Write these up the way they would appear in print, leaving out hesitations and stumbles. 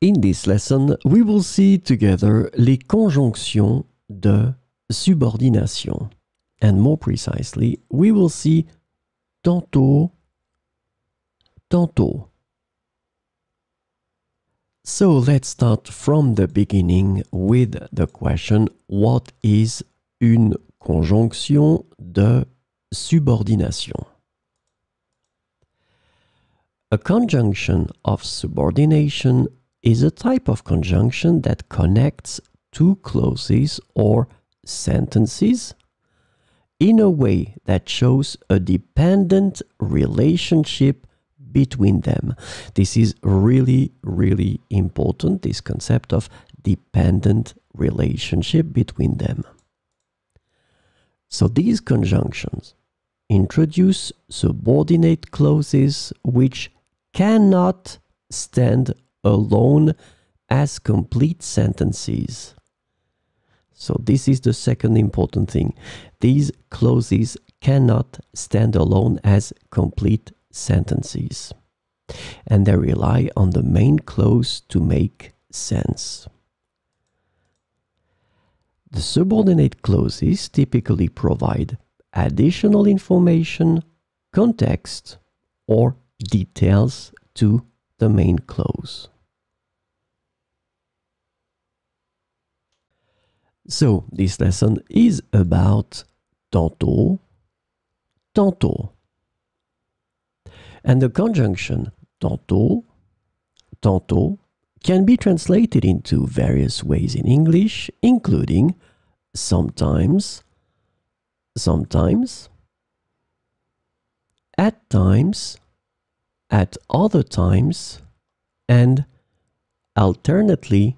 In this lesson, we will see together les conjonctions de subordination. And more precisely, we will see tantôt, tantôt. So let's start from the beginning with the question, what is une conjonction de subordination? A conjunction of subordination is a type of conjunction that connects two clauses or sentences in a way that shows a dependent relationship between them. This is really, really important, this concept of dependent relationship between them. So these conjunctions introduce subordinate clauses which cannot stand alone as complete sentences. So this is the second important thing. These clauses cannot stand alone as complete sentences. And they rely on the main clause to make sense. The subordinate clauses typically provide additional information, context, or details to the main clause. So, this lesson is about tantôt, tantôt. And the conjunction tantôt, tantôt can be translated into various ways in English, including sometimes, sometimes, at times, at other times, and alternately,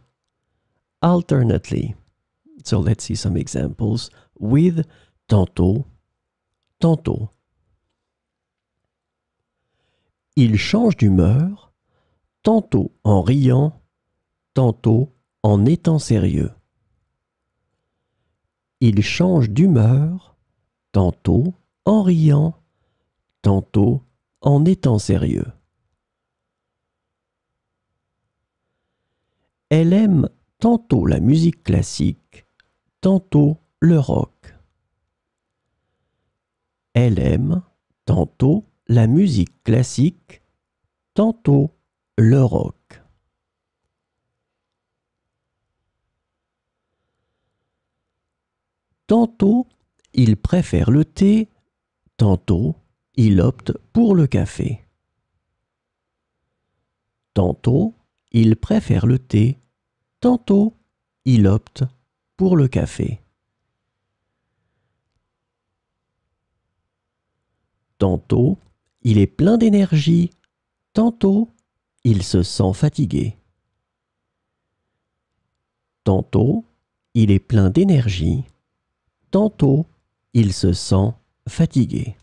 alternately. So let's see some examples with tantôt, tantôt. Il change d'humeur, tantôt en riant, tantôt en étant sérieux. Il change d'humeur, tantôt en riant, tantôt en étant sérieux. Elle aime tantôt la musique classique, tantôt le rock. Elle aime tantôt la musique classique, tantôt le rock. Tantôt, il préfère le thé, tantôt, il opte pour le café. Tantôt, il préfère le thé, tantôt, il opte pour le café. Tantôt, il est plein d'énergie, tantôt, il se sent fatigué. Tantôt, il est plein d'énergie, tantôt, il se sent fatigué.